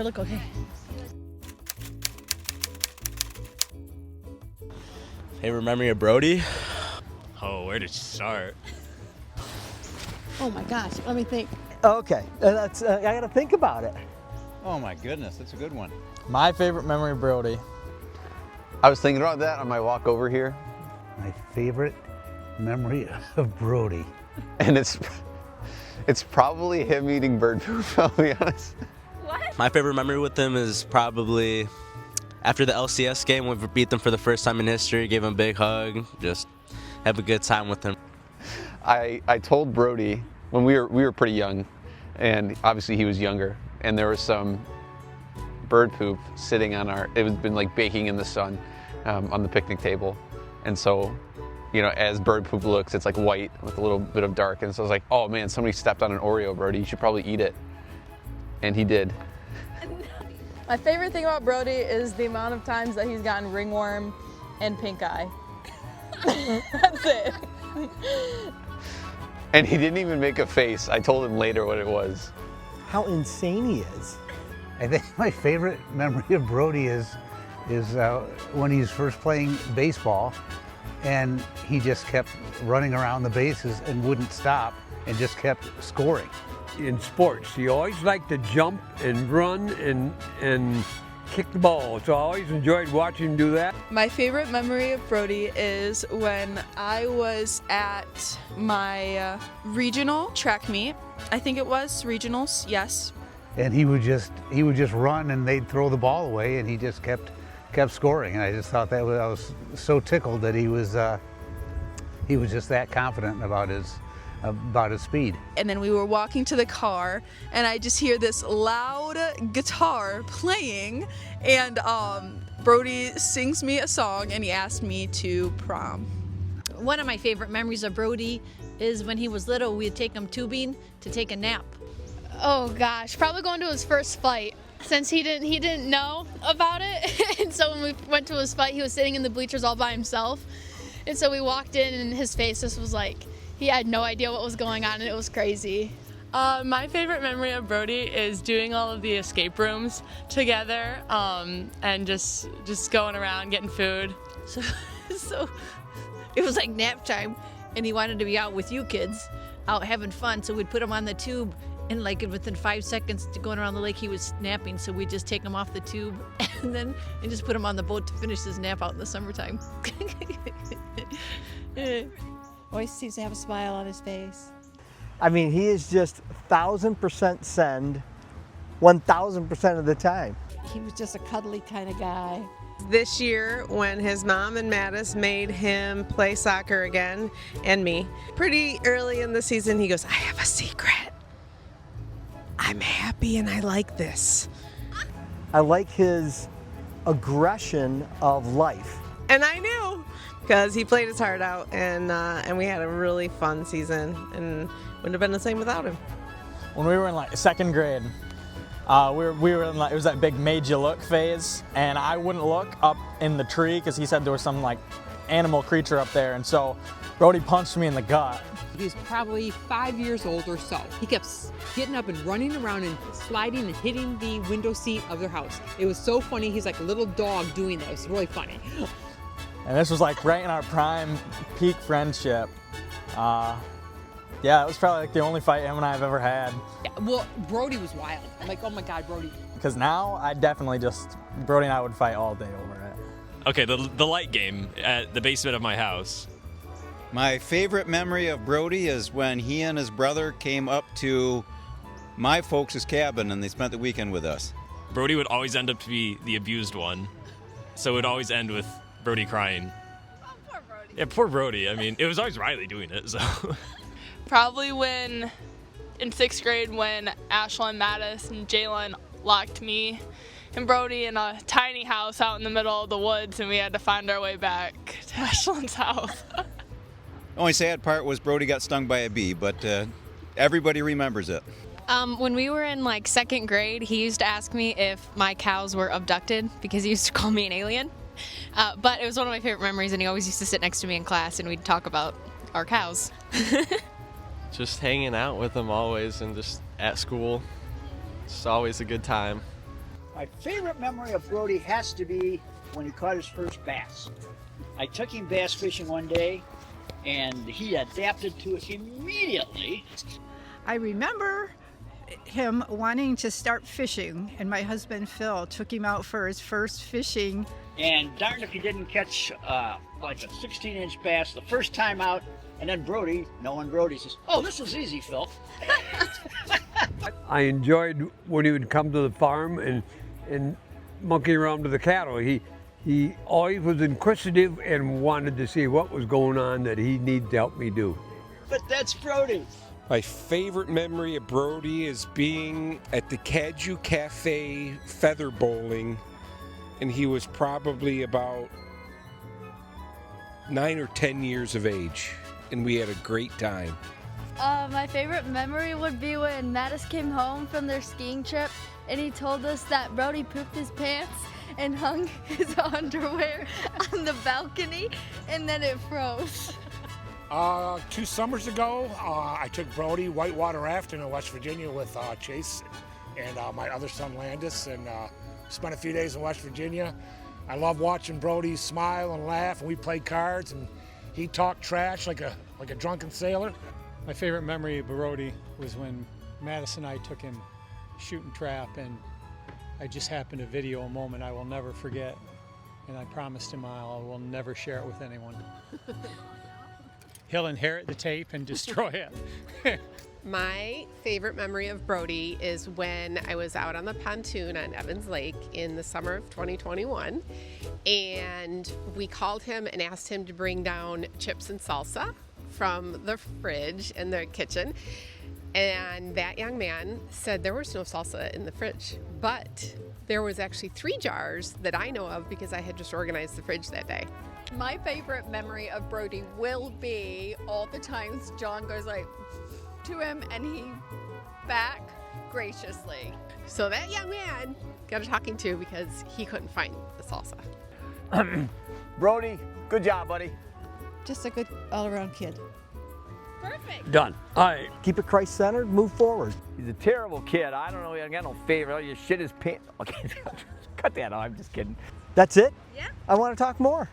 hair look okay? Favorite memory of Brodie? Oh, where to start? Oh my gosh, let me think. Okay, that's I gotta think about it. Oh my goodness, that's a good one. My favorite memory of Brodie. I was thinking about that on my walk over here, My favorite memory of Brodie. and it's probably him eating bird poop, I'll be honest. My favorite memory with him is probably after the LCS game when we beat them for the first time in history, gave him a big hug, just have a good time with him. I told Brodie when we were pretty young, and obviously he was younger, and there was some bird poop sitting on it was been like baking in the sun on the picnic table, and so, you know, as bird poop looks, it's like white with a little bit of dark, and so I was like, oh man, somebody stepped on an Oreo, Brodie, you should probably eat it, and he did. My favorite thing about Brodie is the amount of times that he's gotten ringworm and pink eye. That's it. And he didn't even make a face. I told him later what it was. How insane he is. I think my favorite memory of Brodie is when he's first playing baseball, and he just kept running around the bases and wouldn't stop and just kept scoring. In sports, he always liked to jump and run and kick the ball, so I always enjoyed watching him do that. My favorite memory of Brodie is when I was at my regional track meet. I think it was regionals, yes. And he would just run, and they'd throw the ball away, and he just kept scoring. And I just thought I was so tickled that he was just that confident about his speed. And then we were walking to the car, and I just hear this loud guitar playing, and Brodie sings me a song, and he asked me to prom. One of my favorite memories of Brodie is when he was little, we'd take him tubing to take a nap. Oh gosh, probably going to his first fight, since he didn't know about it. And so when we went to his fight, he was sitting in the bleachers all by himself. And so we walked in, and his face just was like, he had no idea what was going on, and it was crazy. My favorite memory of Brodie is doing all of the escape rooms together, and just going around getting food. So it was like nap time, and he wanted to be out with you kids, out having fun. So we'd put him on the tube, and like within 5 seconds to going around the lake, he was napping. So we'd just take him off the tube and just put him on the boat to finish his nap out in the summertime. Always seems to have a smile on his face. I mean, he is just 1,000% send, 1,000% of the time. He was just a cuddly kind of guy. This year, when his mom and Mattis made him play soccer again, and me, pretty early in the season, he goes, I have a secret. I'm happy and I like this. I like his aggression of life. And I knew, because he played his heart out, and we had a really fun season, and wouldn't have been the same without him. When we were in like second grade, we were in like, it was that big made you look phase, and I wouldn't look up in the tree because he said there was some like animal creature up there, and so Brodie punched me in the gut. He was probably 5 years old or so. He kept getting up and running around and sliding and hitting the window seat of their house. It was so funny. He's like a little dog doing that. It was really funny. And this was like right in our prime peak friendship. Yeah, it was probably like the only fight him and I have ever had. Yeah, well, Brodie was wild. I'm like, oh my God, Brodie. Because now I definitely Brodie and I would fight all day over it. Okay, the light game at the basement of my house. My favorite memory of Brodie is when he and his brother came up to my folks' cabin and they spent the weekend with us. Brodie would always end up to be the abused one, so it would always end with Brodie crying. Oh, poor Brodie. Yeah, poor Brodie. I mean, it was always Riley doing it, so. Probably in 6th grade when Ashlyn, Mattis, and Jalen locked me and Brodie in a tiny house out in the middle of the woods, and we had to find our way back to Ashlyn's house. The only sad part was Brodie got stung by a bee, but everybody remembers it. When we were in like 2nd grade, he used to ask me if my cows were abducted because he used to call me an alien. But it was one of my favorite memories, and he always used to sit next to me in class, and we'd talk about our cows. Just hanging out with him always, and just at school. It's always a good time. My favorite memory of Brodie has to be when he caught his first bass. I took him bass fishing one day, and he adapted to it immediately. I remember him wanting to start fishing, and my husband Phil took him out for his first fishing. And darned if he didn't catch like a 16-inch bass the first time out, and then Brodie, knowing Brodie, says, "Oh, this is easy, Phil." I enjoyed when he would come to the farm and monkey around with the cattle. He always was inquisitive and wanted to see what was going on that he needed to help me do. But that's Brodie. My favorite memory of Brodie is being at the Caju Cafe feather bowling, and he was probably about 9 or 10 years of age, and we had a great time. My favorite memory would be when Mattis came home from their skiing trip and he told us that Brodie pooped his pants and hung his underwear on the balcony and then it froze. 2 summers ago, I took Brodie whitewater rafting in West Virginia with Chase and my other son Landis, and spent a few days in West Virginia. I love watching Brodie smile and laugh, and we played cards, and he talked trash like a drunken sailor. My favorite memory of Brodie was when Mattis and I took him shooting trap, and I just happened to video a moment I will never forget, and I promised him I will never share it with anyone. He'll inherit the tape and destroy it. My favorite memory of Brodie is when I was out on the pontoon on Evans Lake in the summer of 2021, and we called him and asked him to bring down chips and salsa from the fridge in the kitchen, and that young man said there was no salsa in the fridge, but there was actually 3 jars that I know of because I had just organized the fridge that day. My favorite memory of Brodie will be all the times John goes like to him and he back graciously. So that young man got a talking to because he couldn't find the salsa. Brodie, good job, buddy. Just a good all-around kid. Perfect. Done. All right. Keep it Christ-centered, move forward. He's a terrible kid. I don't know. I got no favorite. You shit his pants. Okay, cut that out. I'm just kidding. That's it? Yeah. I want to talk more.